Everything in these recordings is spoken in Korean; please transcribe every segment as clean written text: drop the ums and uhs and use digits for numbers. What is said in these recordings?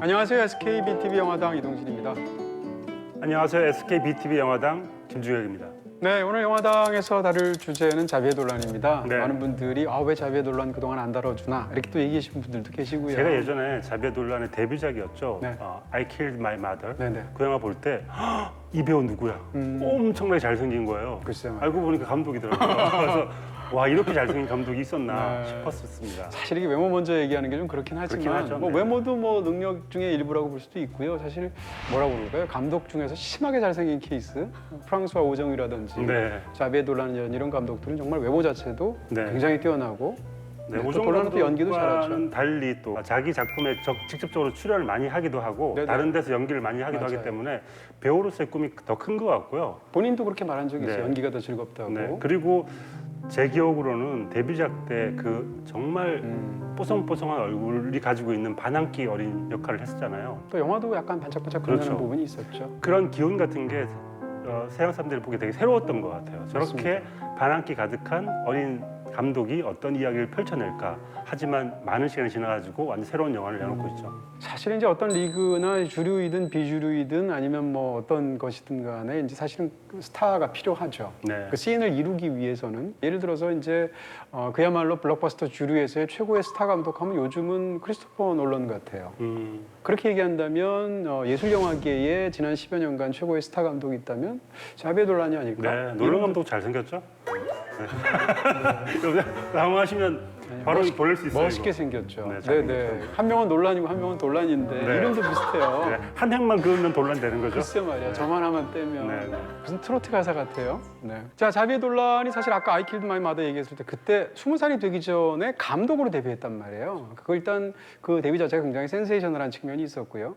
안녕하세요. SKBTV 영화당 이동진입니다. 안녕하세요. SKBTV 영화당 김주혁입니다. 네, 오늘 영화당에서 다룰 주제는 자비의 논란입니다. 네. 많은 분들이 왜 자비의 논란 그동안 안 다뤄주나 이렇게 또 얘기하시는 분들도 계시고요. 제가 예전에 자비의 논란의 데뷔작이었죠. 네. I Killed My Mother. 네네. 그 영화 볼 때 이 배우 누구야? 엄청나게 잘생긴 거예요. 글쎄요. 알고 보니까 감독이더라고요. 그래서 와 이렇게 잘생긴 감독이 있었나 네. 싶었습니다. 사실 이게 외모 먼저 얘기하는 게 좀 그렇긴 하지만 하죠. 뭐 네. 외모도 뭐 능력 중에 일부라고 볼 수도 있고요. 사실 뭐라고 그럴까요? 감독 중에서 심하게 잘생긴 케이스, 프랑스와 오정이라든지 네. 자비의 논란 이런 감독들은 정말 외모 자체도 네. 굉장히 뛰어나고 네, 또 오정 본인은 또 연기도 잘하죠. 감독과는 달리 또 자기 작품에 직접적으로 출연을 많이 하기도 하고 네네. 다른 데서 연기를 많이 하기도 맞아요. 하기 때문에 배우로서의 꿈이 더 큰 것 같고요. 본인도 그렇게 말한 적이 있어요. 네. 연기가 더 즐겁다고. 네. 그리고 제 기억으로는 데뷔작 때 그 정말 뽀송뽀송한 얼굴이 가지고 있는 반항기 어린 역할을 했었잖아요. 또 영화도 약간 반짝반짝 빛나는 그렇죠. 부분이 있었죠. 그런 기운 같은 게 서양 사람들이 보기 되게 새로웠던 것 같아요. 저렇게 반항기 가득한 어린 감독이 어떤 이야기를 펼쳐낼까. 하지만 많은 시간이 지나가지고 완전 새로운 영화를 내놓고 있죠. 사실은 이제 어떤 리그나 주류이든 비주류이든 아니면 뭐 어떤 것이든 간에 이제 사실은 그 스타가 필요하죠. 네. 그 씬을 이루기 위해서는 예를 들어서 이제 그야말로 블록버스터 주류에서의 최고의 스타 감독하면 요즘은 크리스토퍼 놀런 같아요. 그렇게 얘기한다면 예술 영화계에 지난 10여 년간 최고의 스타 감독이 있다면 자비의 논란이 아닐까? 네, 놀란 감독 잘생겼죠? 네. 당황하시면 바로 보낼 수 있어요. 멋있게 이거. 생겼죠. 네, 네, 잘생겼죠. 네. 한 명은 논란이고 한 명은 논란인데 네. 이름도 비슷해요. 네, 한 행만 그으면 논란 되는 거죠? 글쎄 말이야. 저만 하면 떼면 네, 네. 무슨 트로트 가사 같아요. 네. 자, 자비의 논란이 사실 아까 I Killed My Mother 얘기했을 때 그때 20살이 되기 전에 감독으로 데뷔했단 말이에요. 그거 일단 그 데뷔 자체가 굉장히 센세이셔널한 측면이 있었고요.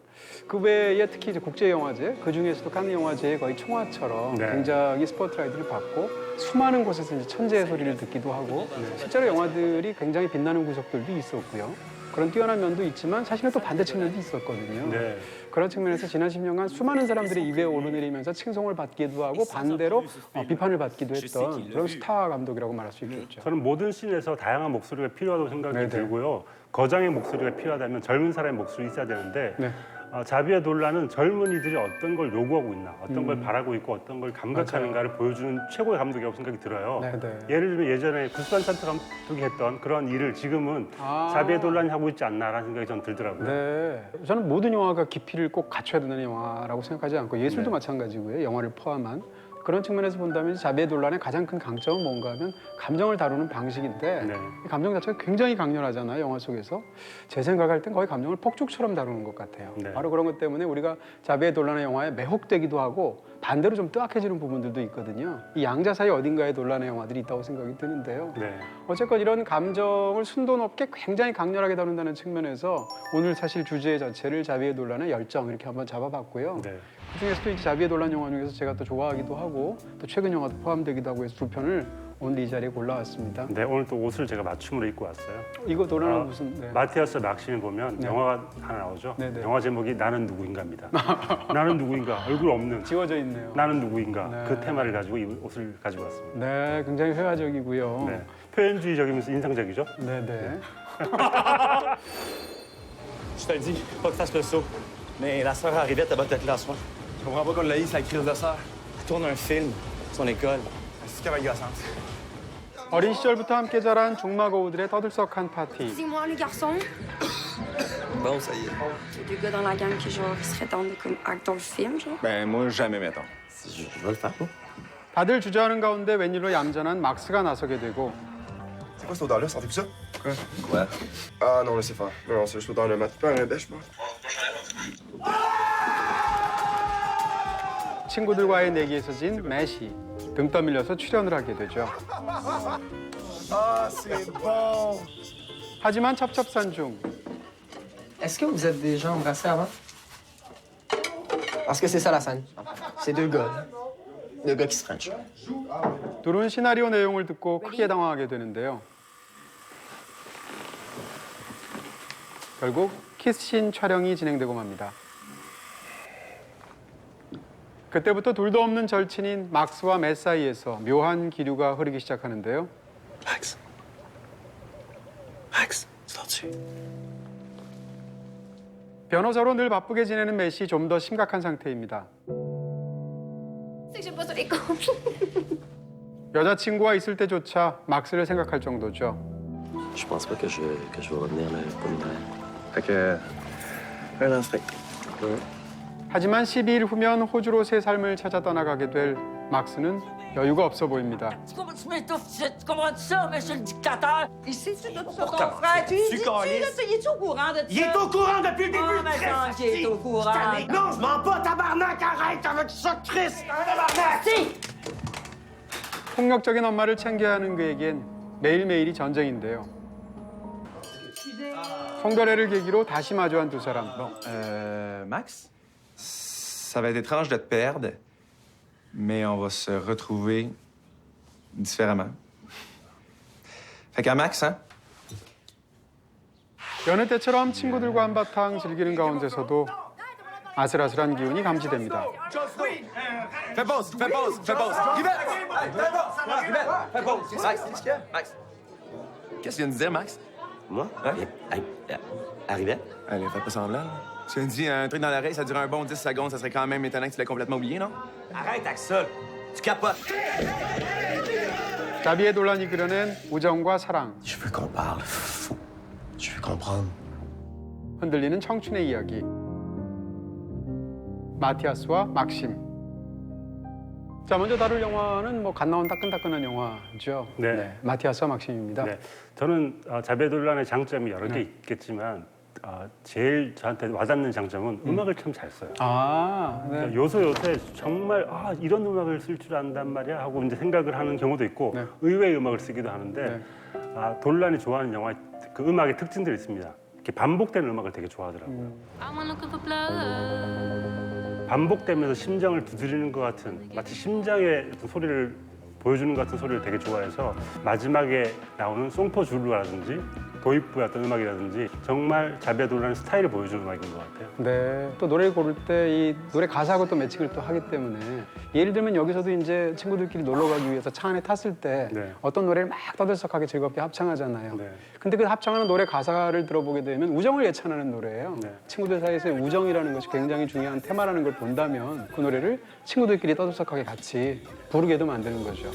그 외에 특히 이제 국제 영화제, 그 중에서도 칸느 영화제의 거의 총화처럼 네. 굉장히 스포트라이트를 받고 수많은 곳에서 이제 천재의 소리를 듣기도 하고 실제로 영화들이 굉장히 빛나는 구석들도 있었고요. 그런 뛰어난 면도 있지만 사실은 또 반대 측면도 있었거든요. 네. 그런 측면에서 지난 10년간 수많은 사람들이 입에 오르내리면서 칭송을 받기도 하고 반대로 비판을 받기도 했던 그런 스타 감독이라고 말할 수 있겠죠. 저는 모든 씬에서 다양한 목소리가 필요하다고 생각이 네네. 들고요. 거장의 목소리가 필요하다면 젊은 사람의 목소리 있어야 되는데 네. 자비의 논란은 젊은이들이 어떤 걸 요구하고 있나, 어떤 걸 바라고 있고 어떤 걸 감각하는가를 보여주는 최고의 감독이라고 생각이 들어요. 네네. 예를 들면 예전에 구스탄 산트 감독이 했던 그런 일을 지금은 자비의 논란이 하고 있지 않나라는 생각이 전 들더라고요. 네. 저는 모든 영화가 깊이를 꼭 갖춰야 되는 영화라고 생각하지 않고 예술도 네. 마찬가지고요. 영화를 포함한. 그런 측면에서 본다면 자비의 논란의 가장 큰 강점은 뭔가 하면 감정을 다루는 방식인데 네. 이 감정 자체가 굉장히 강렬하잖아요. 영화 속에서. 제 생각할 땐 거의 감정을 폭죽처럼 다루는 것 같아요. 네. 바로 그런 것 때문에 우리가 자비의 논란의 영화에 매혹되기도 하고 반대로 좀 뜨악해지는 부분들도 있거든요. 이 양자 사이 어딘가에 논란의 영화들이 있다고 생각이 드는데요. 네. 어쨌건 이런 감정을 순도 높게 굉장히 강렬하게 다룬다는 측면에서 오늘 사실 주제 자체를 자비의 논란의 열정 이렇게 한번 잡아봤고요. 네. 그중에서도 이제 자비의 논란 영화 중에서 제가 또 좋아하기도 하고 또 최근 영화도 포함되기도 하고 해서 두 편을 오늘 이 자리에 골라왔습니다. 네, 오늘 또 옷을 제가 맞춤으로 입고 왔어요. 이거 논란은 무슨 마티아스 막신을 보면 네. 영화가 하나 나오죠. 네네. 영화 제목이 나는 누구인가입니다. 나는 누구인가, 얼굴 없는 지워져 있네요. 나는 누구인가 네. 그 테마를 가지고 이 옷을 가지고 왔습니다. 네, 굉장히 회화적이고요. 네. 표현주의적이면서 인상적이죠. 네. Je te le dis, pas que fasses le saut. Mais la sœur Arrivette, elle va te classer. Je comprends pas qu'on le haïsse, la crise de sœur. Elle tourne un film, son école. C'est qu'elle va gossante. 어린 시절부터 함께 자란 중마고우들의 떠들썩한 파티. Excusez-moi, les garçons. Bon, ça y est. Il y a deux gars dans la gang qui, genre, ils seraient dans comme acteurs de film, genre. Ben, moi, jamais, mettons. Je vais le faire, moi. 다들 주저하는 가운데 웬일로 얌전한 막스가 나서게 되고 C'est quoi cette odeur-là? Sentez-vous ça? Quoi? Ah non, laissez faire. Non, c'est juste l'odeur de Mathieu. Un bêche, moi. 친구들과의 내기에서 진 매시 등 떠밀려서 출연을 하게 되죠. Ah, c'est bon! 하지만 첩첩산중 Est-ce que vous êtes déjà embrassés avant? Parce que c'est ça la scène. C'est deux gars. Deux gars qui se frenchent. 둘은 시나리오 내용을 듣고 크게 당황하게 되는데요. 결국 키스씬 촬영이 진행되고 맙니다. 그때부터 둘도 없는 절친인 막스와 맷 사이에서 묘한 기류가 흐르기 시작하는데요. Max. Max, tu t'en tues? 변호사로 늘 바쁘게 지내는 메시 좀 더 심각한 상태입니다. C'est que j'aime pas ça les comptes. 여자친구와 있을 때조차 막스를 생각할 정도죠. Je pense pas que je vais revenir là, pour une heure. Fait que. Un an straight. 하지만 12일 후면 호주로 새 삶을 찾아 떠나가게 될 막스는 여유가 없어 보입니다. Tu comprends ça, monsieur le dictateur? Il sait-tu de tout ça, Pourquoi? ton frère? Tu Tu dis-tu, calisses? là, ça, il est-tu au courant de ça? Il est au courant depuis le début! Oh, mais quand il est au courant? Non, je mens pas, tabarnak! Arrête avec ça, Chris! Tabarnak! Si! 폭력적인 엄마를 챙겨야 하는 그에겐 매일매일이 전쟁인데요. 송별회를 계기로 다시 마주한 두 사람. Bon, Max, ça va être étrange de te perdre, mais on va se retrouver différemment. Fait qu'à Max, hein? 여느 때처럼 친구들과 한바탕 즐기는 가운데서도 아슬아슬한 기운이 감지됩니다. Fais pause, fais pause, fais pause. Yvette! Yvette, fais pause. Max, Max. Qu'est-ce que tu viens de dire, Max? Moi? Hein? Arrivait? Allez, fais pas semblant, là. Tu viens de dire un truc dans l'oreille, ça dure un bon 10 secondes, ça serait quand même étonnant que tu l'aies complètement oublié, non? Arrête avec ça! Tu capotes! 자비의 논란이 그려낸 우정과 사랑, Je veux qu'on parle. Fou. Je veux comprendre. 흔들리는 청춘의 이야기. 마티아스와 막심. 자, 먼저 다룰 영화는 뭐 갓 나온 따끈따끈한 영화죠. 네. 마티아스와 막심입니다. 네, 저는 자베돌란의 장점이 여러 개 있겠지만 제일 저한테 와닿는 장점은 음악을 참 잘 써요. 아, 네. 그러니까 요소요소에 정말 이런 음악을 쓸 줄 안단 말이야 하고 이제 생각을 하는 경우도 있고 네. 의외의 음악을 쓰기도 하는데 돌란이 좋아하는 영화의 그 음악의 특징들이 있습니다. 이렇게 반복되는 음악을 되게 좋아하더라고요. 반복되면서 심장을 두드리는 것 같은 마치 심장의 어떤 소리를 보여주는 것 같은 소리를 되게 좋아해서 마지막에 나오는 송포 줄루라든지 도입부의 어떤 음악이라든지 정말 자베돌란 스타일을 보여주는 음악인 것 같아요. 네. 또 노래를 고를 때 이 노래 가사하고 또 매칭을 또 하기 때문에 예를 들면 여기서도 이제 친구들끼리 놀러 가기 위해서 차 안에 탔을 때 네. 어떤 노래를 막 떠들썩하게 즐겁게 합창하잖아요. 네. 근데 그 합창하는 노래 가사를 들어보게 되면 우정을 예찬하는 노래예요. 네. 친구들 사이에서의 우정이라는 것이 굉장히 중요한 테마라는 걸 본다면 그 노래를 친구들끼리 떠들썩하게 같이 부르게도 만드는 거죠.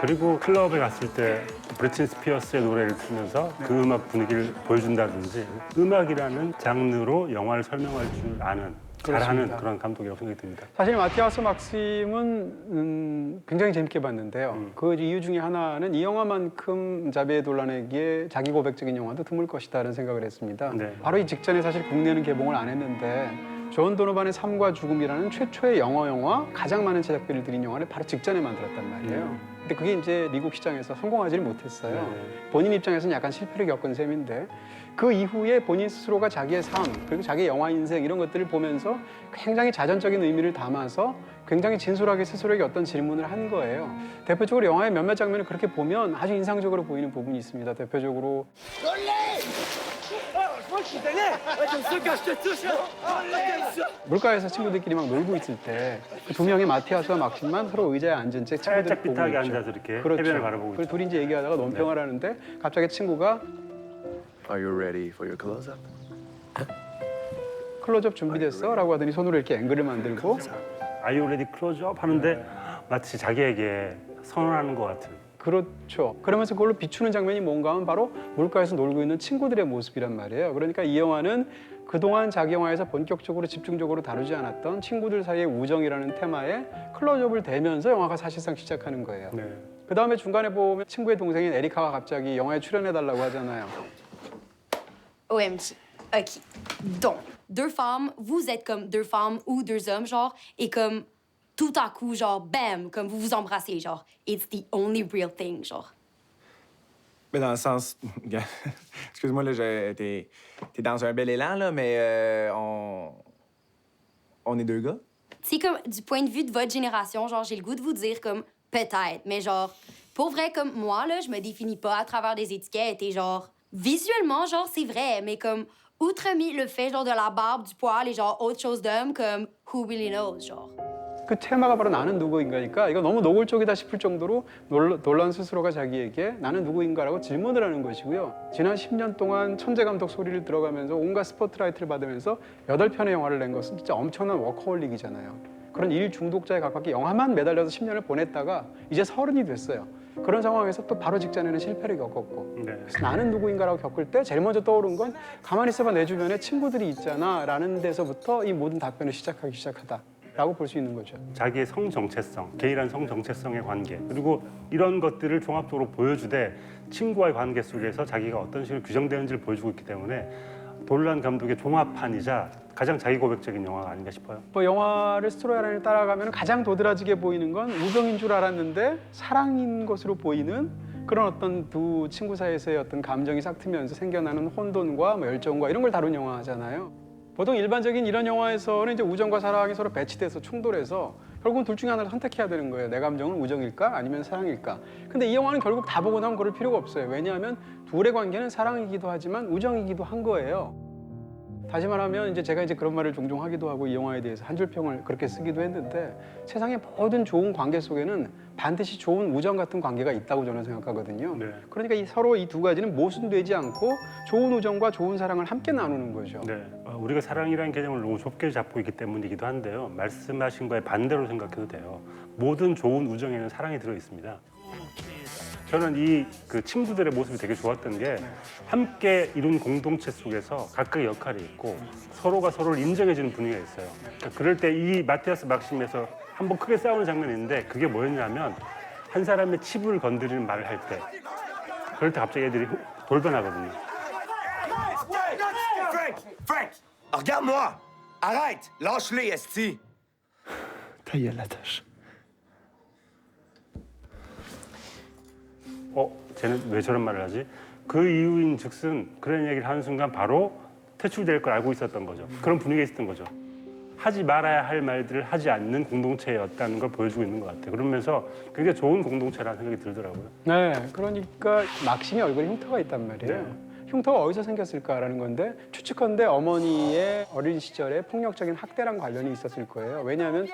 그리고 클럽에 갔을 때 브리트니 스피어스의 노래를 틀면서 그 음악 분위기를 보여준다든지 음악이라는 장르로 영화를 설명할 줄 아는 잘하는 그렇습니다. 그런 감독이라고 생각이 듭니다. 사실 마티아스 막심은 굉장히 재밌게 봤는데요. 그 이유 중에 하나는 이 영화만큼 자비의 논란에게 자기 고백적인 영화도 드물 것이다라는 생각을 했습니다. 네. 바로 이 직전에 사실 국내는 개봉을 안 했는데 존 도노반의 삶과 죽음이라는 최초의 영화 가장 많은 제작비를 들인 영화를 바로 직전에 만들었단 말이에요. 근데 그게 이제 미국 시장에서 성공하지를 못했어요. 네. 본인 입장에서는 약간 실패를 겪은 셈인데 그 이후에 본인 스스로가 자기의 삶 그리고 자기의 영화 인생 이런 것들을 보면서 굉장히 자전적인 의미를 담아서 굉장히 진솔하게 스스로에게 어떤 질문을 한 거예요. 대표적으로 영화의 몇몇 장면을 그렇게 보면 아주 인상적으로 보이는 부분이 있습니다. 대표적으로 물가에서 친구들끼리 막 놀고 있을 때 그 두 명의 마티아스와 막심만 서로 의자에 앉은 채 친구들을 살짝 보고 비슷하게 있죠. 앉아서 이렇게 그렇죠. 해변을 바라보고 그리고 있죠. 둘이 이제 얘기하다가 논평을 하는데 갑자기 친구가 Are you ready for your close-up? 클로즈업 준비됐어? 라고 하더니 손으로 이렇게 앵글을 만들고 Are you ready close up? 하는데 마치 자기에게 선언하는 것 같은. 그렇죠. 그러면서 그걸로 비추는 장면이 뭔가 하면 바로 물가에서 놀고 있는 친구들의 모습이란 말이에요. 그러니까 이 영화는 그동안 자기 영화에서 본격적으로 집중적으로 다루지 않았던 친구들 사이의 우정이라는 테마에 클로즈업을 대면서 영화가 사실상 시작하는 거예요. 네. 그 다음에 중간에 보면 친구의 동생인 에리카가 갑자기 영화에 출연해달라고 하잖아요. OMG. OK. Donc, deux femmes, vous êtes comme deux femmes ou deux hommes, genre, et comme tout à coup, genre, bam, comme vous vous embrassez, genre. It's the only real thing, genre. Mais dans le sens. Excuse-moi, là, t'es dans un bel élan, là, mais on est deux gars. Tu sais, comme, du point de vue de votre génération, genre, j'ai le goût de vous dire, comme, peut-être, mais genre, pour vrai, comme moi, là, je me définis pas à travers des étiquettes et genre, visuellement, genre, c'est vrai, mais comme, outremis le fait genre de la barbe, du poil et genre autre chose d'homme comme Who Really Knows genre. 그 테마가 바로 나는 누구인가니까 이거 너무 노골적이다 싶을 정도로 놀란 스스로가 자기에게 나는 누구인가라고 질문을 하는 것이고요. 지난 10년 동안 천재 감독 소리를 들어가면서 온갖 스포트라이트를 받으면서 8편의 영화를 낸 것은 진짜 엄청난 워커홀릭이잖아요. 그런 일 중독자에 가깝게 영화만 매달려서 10년을 보냈다가 이제 30이 됐어요. 그런 상황에서 또 바로 직전에는 실패를 겪었고 네. 그래서 나는 누구인가라고 겪을 때 제일 먼저 떠오른 건 가만히 있어봐 내 주변에 친구들이 있잖아 라는 데서부터 이 모든 답변을 시작하기 시작하다라고 볼 수 있는 거죠. 자기의 성 정체성, 개인한 성 정체성의 관계 그리고 이런 것들을 종합적으로 보여주되 친구와의 관계 속에서 자기가 어떤 식으로 규정되는지를 보여주고 있기 때문에 돌란 감독의 종합판이자 가장 자기 고백적인 영화가 아닌가 싶어요. 뭐 영화를 스토리라인을 따라가면 가장 도드라지게 보이는 건 우정인 줄 알았는데 사랑인 것으로 보이는 그런 어떤 두 친구 사이에서의 어떤 감정이 싹트면서 생겨나는 혼돈과 뭐 열정과 이런 걸 다룬 영화잖아요. 보통 일반적인 이런 영화에서는 이제 우정과 사랑이 서로 배치돼서 충돌해서 결국은 둘 중에 하나를 선택해야 되는 거예요. 내 감정은 우정일까 아니면 사랑일까. 근데 이 영화는 결국 다 보고 나면 그럴 필요가 없어요. 왜냐하면 둘의 관계는 사랑이기도 하지만 우정이기도 한 거예요. 다시 말하면 이제 제가 이제 그런 말을 종종 하기도 하고 이 영화에 대해서 한 줄 평을 그렇게 쓰기도 했는데 세상의 모든 좋은 관계 속에는 반드시 좋은 우정 같은 관계가 있다고 저는 생각하거든요. 네. 그러니까 서로 이 두 가지는 모순되지 않고 좋은 우정과 좋은 사랑을 함께 나누는 거죠. 네, 우리가 사랑이라는 개념을 너무 좁게 잡고 있기 때문이기도 한데요. 말씀하신 거에 반대로 생각해도 돼요. 모든 좋은 우정에는 사랑이 들어 있습니다. 저는 이 그 친구들의 모습이 되게 좋았던 게 함께 이룬 공동체 속에서 각각의 역할이 있고 서로가 서로를 인정해주는 분위기가 있어요. 그러니까 그럴 때 이 마티아스 막심에서 한번 크게 싸우는 장면이 있는데 그게 뭐였냐면 한 사람의 치부를 건드리는 말을 할 때 그럴 때 갑자기 애들이 돌변하거든요. Frank, regarde-moi. Arrête, lâche-les, esti. Ta gueule, la tâche. 쟤는 왜 저런 말을 하지? 그 이유인 즉슨 그런 얘기를 하는 순간 바로 퇴출될 걸 알고 있었던 거죠. 그런 분위기에 있었던 거죠. 하지 말아야 할 말들을 하지 않는 공동체였다는 걸 보여주고 있는 것 같아요. 그러면서 굉장히 좋은 공동체라는 생각이 들더라고요. 네, 그러니까 막심의 얼굴에 흉터가 있단 말이에요. 네. 흉터가 어디서 생겼을까라는 건데 추측컨대 어머니의 어린 시절에 폭력적인 학대랑 관련이 있었을 거예요. 왜냐하면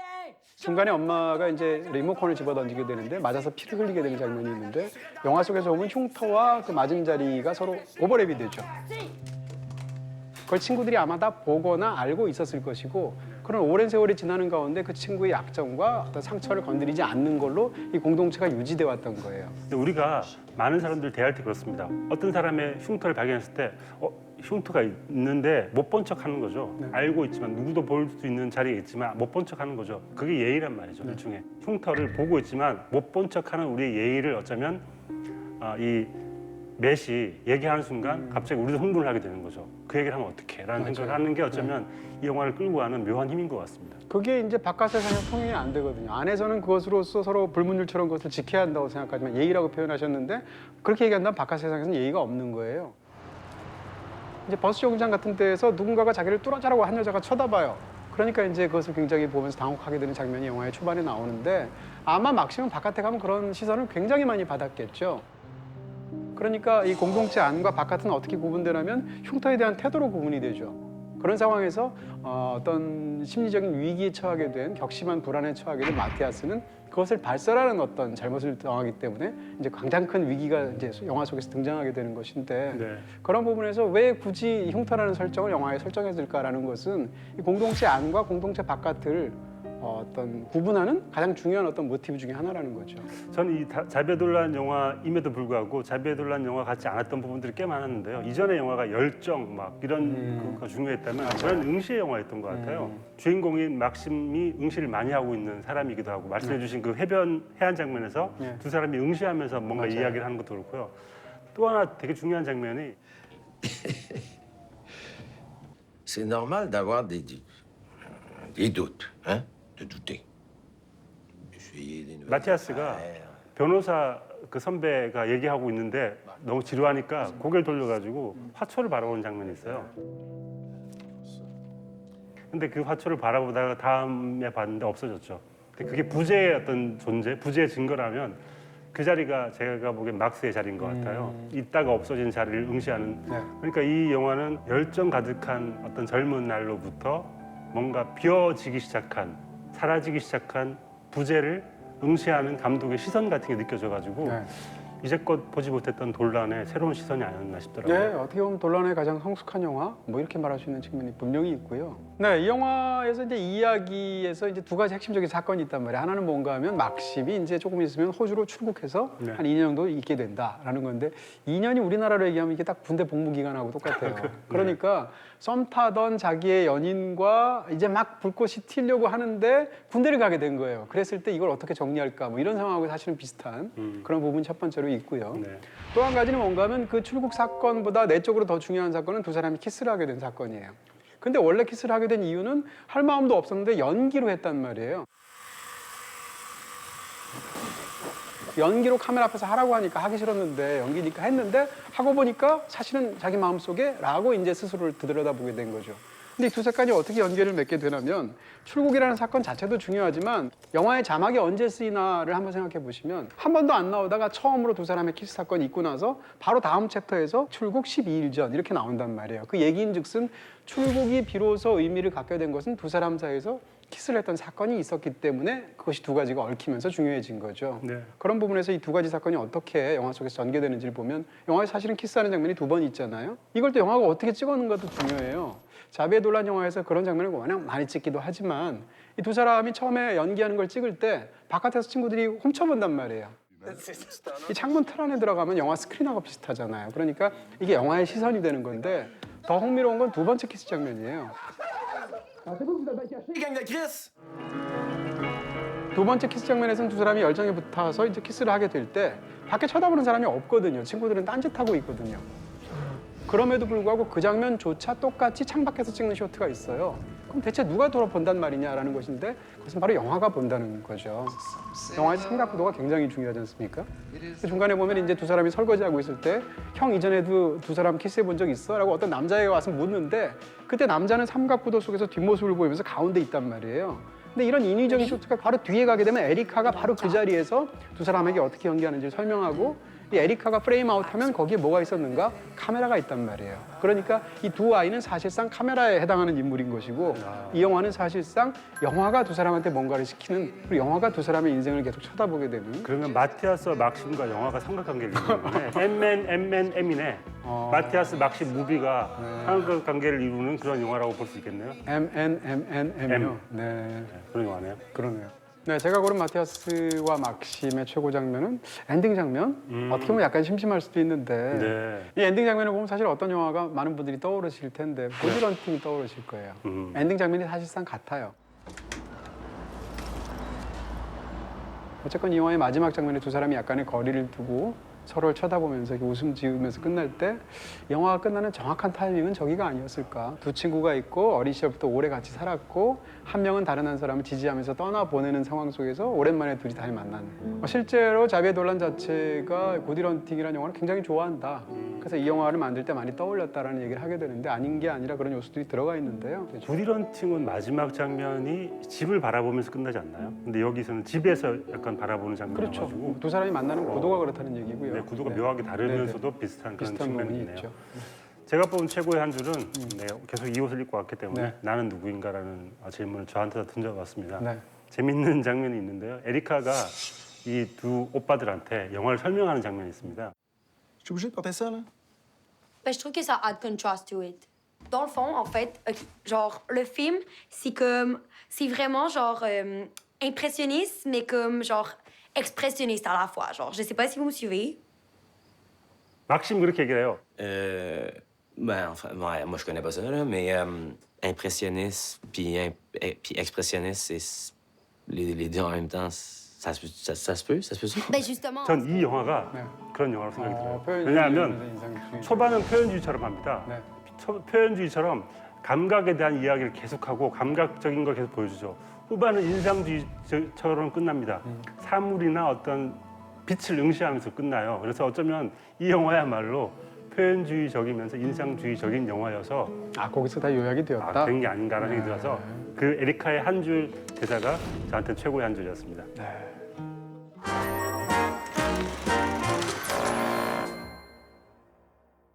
중간에 엄마가 이제 리모컨을 집어던지게 되는데 맞아서 피를 흘리게 되는 장면이 있는데 영화 속에서 보면 흉터와 그 맞은 자리가 서로 오버랩이 되죠. 그걸 친구들이 아마 다 보거나 알고 있었을 것이고 그런 오랜 세월이 지나는 가운데 그 친구의 약점과 어떤 상처를 건드리지 않는 걸로 이 공동체가 유지돼 왔던 거예요. 근데 우리가 많은 사람들 대할 때 그렇습니다. 어떤 사람의 흉터를 발견했을 때 흉터가 있는데 못 본 척하는 거죠. 네. 알고 있지만 누구도 볼 수 있는 자리에 있지만 못 본 척하는 거죠. 그게 예의란 말이죠. 일종의 흉터를 보고 있지만 못 본 척하는 우리의 예의를 어쩌면 이 맷이 얘기하는 순간 갑자기 우리도 흥분을 하게 되는 거죠. 그 얘기를 하면 어떡해? 라는 맞아요. 생각을 하는 게 어쩌면 이 영화를 끌고 가는 묘한 힘인 것 같습니다. 그게 이제 바깥 세상에 통용이 안 되거든요. 안에서는 그것으로서 서로 불문율처럼 그것을 지켜야 한다고 생각하지만 예의라고 표현하셨는데 그렇게 얘기한다면 바깥 세상에서는 예의가 없는 거예요. 이제 버스 정류장 같은 데에서 누군가가 자기를 뚫어짜라고 한 여자가 쳐다봐요. 그러니까 이제 그것을 굉장히 보면서 당혹하게 되는 장면이 영화의 초반에 나오는데 아마 막심은 바깥에 가면 그런 시선을 굉장히 많이 받았겠죠. 그러니까 이 공동체 안과 바깥은 어떻게 구분되냐면 흉터에 대한 태도로 구분이 되죠. 그런 상황에서 어떤 심리적인 위기에 처하게 된 격심한 불안에 처하게 된 마티아스는 그것을 발설하는 어떤 잘못을 당하기 때문에 이제 가장 큰 위기가 이제 영화 속에서 등장하게 되는 것인데 네. 그런 부분에서 왜 굳이 흉터라는 설정을 영화에 설정했을까라는 것은 이 공동체 안과 공동체 바깥을 어떤 구분하는 가장 중요한 어떤 모티브 중에 하나라는 거죠. 저는 이 자베돌란 영화임에도 불구하고 자베돌란 영화 같지 않았던 부분들이 꽤 많았는데요. 이전의 영화가 열정 막 이런 거가 중요했다면 저는 응시의 영화였던 것 같아요. 주인공인 막심이 응시를 많이 하고 있는 사람이기도 하고 말씀해주신 그 해안 장면에서 네. 두 사람이 응시하면서 뭔가 맞아요. 이야기를 하는 것도 그렇고요. 또 하나 되게 중요한 장면이 C'est normal d'avoir des doutes, hein? De douter. Essayez des nouvelles 마티아스가 affaires. 변호사 그 선배가 얘기하고 있는데 너무 지루하니까 고개를 돌려가지고 화초를 바라보는 장면이 있어요. 근데 그 화초를 바라보다가 다음에 봤는데 없어졌죠. 근데 그게 부재의 어떤 존재, 부재의 증거라면 그 자리가 제가 보기엔 막스의 자리인 것 같아요. 있다가 없어진 자리를 응시하는. 네. 그러니까 이 영화는 열정 가득한 어떤 젊은 날로부터 뭔가 비어지기 시작한, 사라지기 시작한 부재를 응시하는 감독의 시선 같은 게 느껴져가지고 네. 이제껏 보지 못했던 논란의 새로운 시선이 아니었나 싶더라고요. 네, 어떻게 보면 논란의 가장 성숙한 영화 뭐 이렇게 말할 수 있는 측면이 분명히 있고요. 네, 이 영화에서 이제 이야기에서 이제 두 가지 핵심적인 사건이 있단 말이에요. 하나는 뭔가 하면 막심이 이제 조금 있으면 호주로 출국해서 네. 한 2년 정도 있게 된다라는 건데 2년이 우리나라로 얘기하면 이게 딱 군대 복무 기간하고 똑같아요. 그러니까 썸 타던 자기의 연인과 이제 막 불꽃이 튀려고 하는데 군대를 가게 된 거예요. 그랬을 때 이걸 어떻게 정리할까 뭐 이런 상황하고 사실은 비슷한 그런 부분이 첫 번째로 있고요. 네. 또 한 가지는 뭔가 하면 그 출국 사건보다 내적으로 더 중요한 사건은 두 사람이 키스를 하게 된 사건이에요. 근데 원래 키스를 하게 된 이유는 할 마음도 없었는데 연기로 했단 말이에요. 연기로 카메라 앞에서 하라고 하니까 하기 싫었는데 연기니까 했는데 하고 보니까 사실은 자기 마음속에 라고 이제 스스로를 들여다보게 된 거죠. 근데 이 두 사건이 어떻게 연계를 맺게 되냐면 출국이라는 사건 자체도 중요하지만 영화의 자막이 언제 쓰이나를 한번 생각해 보시면 한 번도 안 나오다가 처음으로 두 사람의 키스 사건이 있고 나서 바로 다음 챕터에서 출국 12일 전 이렇게 나온단 말이에요. 그 얘기인즉슨 출국이 비로소 의미를 갖게 된 것은 두 사람 사이에서 키스를 했던 사건이 있었기 때문에 그것이 두 가지가 얽히면서 중요해진 거죠. 네. 그런 부분에서 이 두 가지 사건이 어떻게 영화 속에서 전개되는지를 보면 영화에 사실은 키스하는 장면이 두 번 있잖아요. 이걸 또 영화가 어떻게 찍었는가도 중요해요. 자비의 논란 영화에서 그런 장면을 워낙 많이 찍기도 하지만 이 두 사람이 처음에 연기하는 걸 찍을 때 바깥에서 친구들이 훔쳐본단 말이에요. 이 창문 틀 안에 들어가면 영화 스크린하고 비슷하잖아요. 그러니까 이게 영화의 시선이 되는 건데 더 흥미로운 건 두 번째 키스 장면이에요. 두 번째 키스 장면에서는 두 사람이 열정에 붙어서 이제 키스를 하게 될 때 밖에 쳐다보는 사람이 없거든요. 친구들은 딴짓하고 있거든요. 그럼에도 불구하고 그 장면조차 똑같이 창밖에서 찍는 쇼트가 있어요. 그럼 대체 누가 돌아본단 말이냐라는 것인데 그것은 바로 영화가 본다는 거죠. 영화에서 삼각구도가 굉장히 중요하지 않습니까? 그 중간에 보면 이제 두 사람이 설거지하고 있을 때 형 이전에도 두 사람 키스해 본 적 있어? 라고 어떤 남자애가 와서 묻는데 그때 남자는 삼각구도 속에서 뒷모습을 보이면서 가운데 있단 말이에요. 근데 이런 인위적인 쇼트가 바로 뒤에 가게 되면 에리카가 바로 그 자리에서 두 사람에게 어떻게 연기하는지를 설명하고 이 에리카가 프레임 아웃하면 거기에 뭐가 있었는가? 카메라가 있단 말이에요. 그러니까 이 두 아이는 사실상 카메라에 해당하는 인물인 것이고 이 영화는 사실상 영화가 두 사람한테 뭔가를 시키는 그리고 영화가 두 사람의 인생을 계속 쳐다보게 되는 그러면 마티아스와 막심과 영화가 삼각관계를 이루는 엠맨 M이네. 마티아스 막심 무비가 삼각관계를 이루는 그런 영화라고 볼 수 있겠네요. MNMNM이요. 네, 그런 영화네요. 그러네요. 네, 제가 고른 마티아스와 막심의 최고 장면은 엔딩 장면. 어떻게 보면 약간 심심할 수도 있는데 네. 이 엔딩 장면을 보면 사실 어떤 영화가 많은 분들이 떠오르실 텐데 보디런팅이 떠오르실 거예요. 엔딩 장면이 사실상 같아요. 어쨌건 이 영화의 마지막 장면에 두 사람이 약간의 거리를 두고 서로를 쳐다보면서 이렇게 웃음 지으면서 끝날 때 영화가 끝나는 정확한 타이밍은 저기가 아니었을까. 두 친구가 있고 어린 시절부터 오래 같이 살았고 한 명은 다른 한 사람을 지지하면서 떠나보내는 상황 속에서 오랜만에 둘이 다시 만나는. 실제로 자비의 논란 자체가 고디런팅이라는 영화를 굉장히 좋아한다. 그래서 이 영화를 만들 때 많이 떠올렸다라는 얘기를 하게 되는데 아닌 게 아니라 그런 요소들이 들어가 있는데요. 구디런팅은 마지막 장면이 집을 바라보면서 끝나지 않나요? 근데 여기서는 집에서 약간 바라보는 장면이어가지고 그렇죠. 두 사람이 만나는 구도가 그렇다는 얘기고요. 네, 구도가 묘하게 다르면서도 비슷한 그런 측면이 부분이 있네요. 있죠. 제가 뽑은 최고의 한 줄은 네, 계속 이 옷을 입고 왔기 때문에 네. 나는 누구인가라는 질문을 저한테 던져봤습니다. 네. 재밌는 장면이 있는데요. 에리카가 이 두 오빠들한테 영화를 설명하는 장면이 있습니다. Je suis obligé de porter ça, là? Ben, je trouve que ça add contrast to it. Dans le fond, en fait, genre, le film, c'est comme... C'est vraiment, genre, impressionniste, mais comme, genre, expressionniste à la fois. Genre, je sais pas si vous me suivez. 막심 그렇게 얘기를 해요. Ben, enfin, ouais, moi, je connais pas ça, là, mais impressionniste puis expressionniste, c'est les deux en même temps. Ça se peut ça? Ben, justement... 전 이 영화가 네. 그런 영화라고 생각이 들어요. 표현주의, 왜냐하면 인상주의. 초반은 표현주의처럼 합니다. 네. 표현주의처럼 감각에 대한 이야기를 계속하고 감각적인 걸 계속 보여주죠. 후반은 인상주의처럼 끝납니다. 사물이나 어떤 빛을 응시하면서 끝나요. 그래서 어쩌면 이 영화야말로 표현주의적이면서 인상주의적인 영화여서 거기서 다 요약이 되었다. 된 게 아닌가라는 생각이 들어서 그 에리카의 한 줄 대사가 저한테 최고의 한 줄이었습니다. 네.